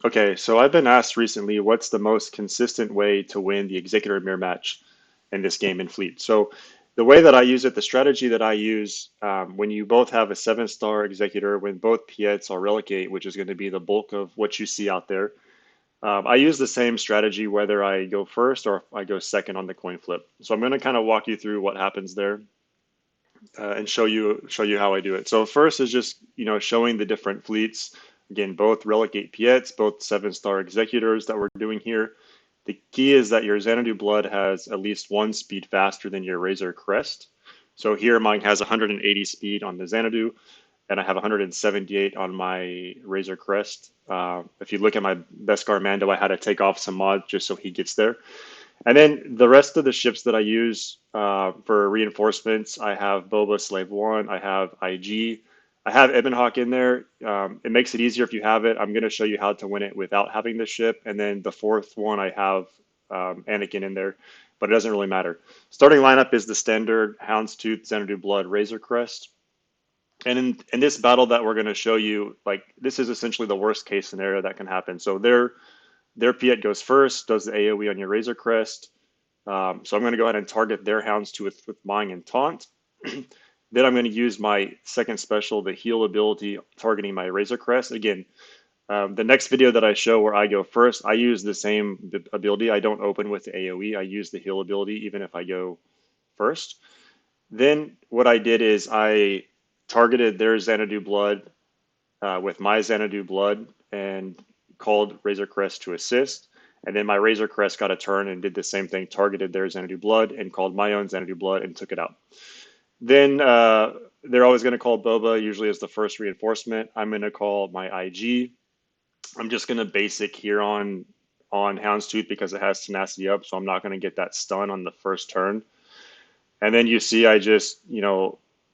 Okay, so I've been asked recently what's the most consistent way to win the Executor mirror match in this game in Fleet. So the way that I use it, the strategy that I use when you both have a 7-star Executor, when both Piets are Relegate, which is going to be the bulk of what you see out there, I use the same strategy whether I go first or if I go second on the coin flip. So I'm going to kind of walk you through what happens there and show you how I do it. So first is just showing the different fleets. Again, both relegate Piets, both 7-star executors that we're doing here. The key is that your Xanadu Blood has at least one speed faster than your Razor Crest. So here mine has 180 speed on the Xanadu, and I have 178 on my Razor Crest. If you look at my Beskar Mando, I had to take off some mods just so he gets there. And then the rest of the ships that I use for reinforcements, I have Boba Slave 1, I have IG, I have Ebon Hawk in there. It makes it easier if you have it. I'm going to show you how to win it without having the ship. And then the fourth one, I have Anakin in there, but it doesn't really matter. Starting lineup is the standard Houndstooth, Xanadu Blood, Razor Crest. And in this battle that we're going to show you, like this is essentially the worst case scenario that can happen. So their Piet goes first, does the AoE on your Razor Crest. So I'm going to go ahead and target their Houndstooth with Mine and Taunt. Then I'm going to use my second special, the heal ability, targeting my Razor Crest. Again, the next video that I show where I go first, I use the same ability. I don't open with the AoE. I use the heal ability even if I go first. Then what I did is I targeted their Xanadu Blood with my Xanadu Blood and called Razor Crest to assist. And then my Razor Crest got a turn and did the same thing, targeted their Xanadu Blood and called my own Xanadu Blood and took it out. Then they're always going to call Boba, usually as the first reinforcement. I'm going to call my IG. I'm just going to basic here on Houndstooth because it has tenacity up, so I'm not going to get that stun on the first turn. And then you see I just,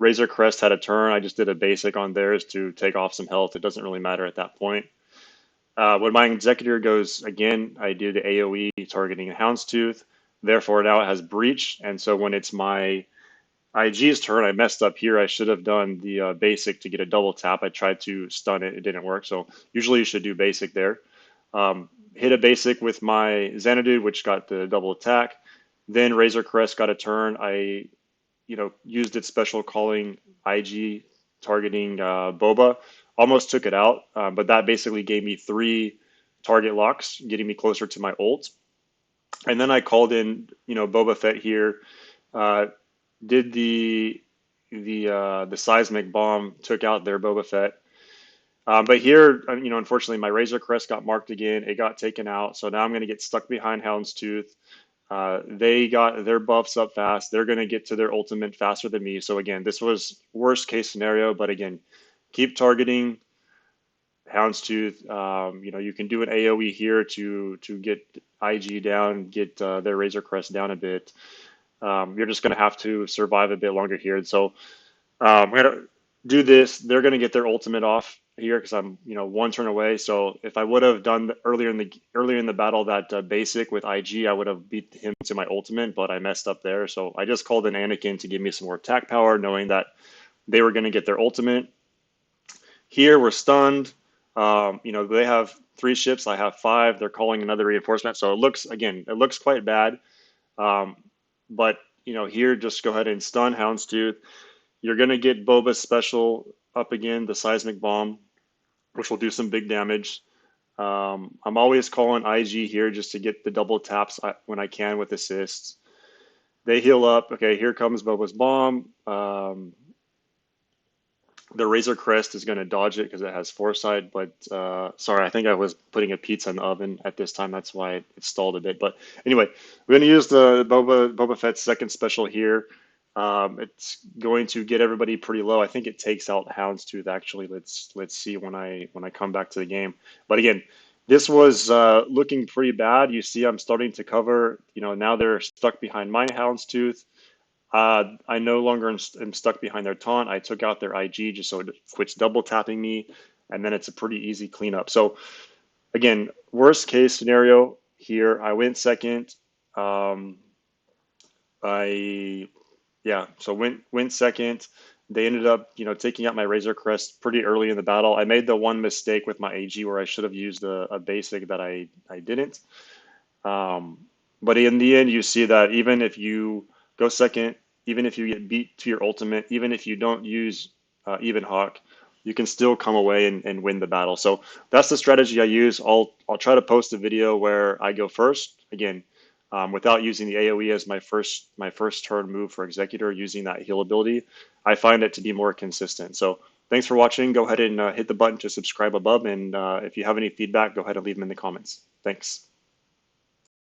Razor Crest had a turn. I just did a basic on theirs to take off some health. It doesn't really matter at that point. When my Executor goes again, I do the AoE targeting Houndstooth. Therefore, now it has Breach. And so when it's my IG's turn, I messed up here. I should have done the basic to get a double tap. I tried to stun it. It didn't work. So usually you should do basic there. Hit a basic with my Xanadu, which got the double attack. Then Razor Crest got a turn. I, used its special calling IG targeting Boba. Almost took it out, but that basically gave me 3 target locks, getting me closer to my ult. And then I called in, Boba Fett here. Uh, did the seismic bomb, took out their Boba Fett. But here, unfortunately, my Razor Crest got marked again. It got taken out. So now I'm going to get stuck behind Houndstooth. They got their buffs up fast. They're going to get to their ultimate faster than me. So again, this was worst case scenario. But again, keep targeting Houndstooth. You can do an AOE here to get IG down, get their Razor Crest down a bit. You're just going to have to survive a bit longer here. And so we're gonna do this. They're gonna get their ultimate off here because I'm, one turn away. So if I would have done earlier in the battle that basic with IG, I would have beat him to my ultimate, but I messed up there. So I just called in Anakin to give me some more attack power, knowing that they were gonna get their ultimate. Here we're stunned. They have 3 ships. I have 5. They're calling another reinforcement. So it looks quite bad. Um, but here just go ahead and stun Houndstooth. You're going to get Boba's special up again, the seismic bomb, which will do some big damage. I'm always calling IG here just to get the double taps when I can with assists. They heal up. Okay, here comes Boba's bomb. The Razor Crest is going to dodge it because it has foresight, but sorry, I think I was putting a pizza in the oven at this time. That's why it stalled a bit. But anyway, we're going to use the Boba Fett's second special here. It's going to get everybody pretty low. I think it takes out Houndstooth actually. Let's see when I come back to the game. But again, this was looking pretty bad. You see, I'm starting to cover. Now they're stuck behind my Houndstooth. I no longer am stuck behind their taunt. I took out their IG just so it quits double tapping me, and then it's a pretty easy cleanup. So again, worst case scenario here, I went second. I yeah, so went second. They ended up, taking out my Razor Crest pretty early in the battle. I made the one mistake with my AG where I should have used a basic that I didn't. Um, but in the end, you see that even if you go second, even if you get beat to your ultimate, even if you don't use Ebon Hawk, you can still come away and win the battle. So that's the strategy I use. I'll try to post a video where I go first again, without using the AOE as my first turn move for Executor, using that heal ability. I find it to be more consistent. So thanks for watching. Go ahead and hit the button to subscribe above, and if you have any feedback, go ahead and leave them in the comments. Thanks.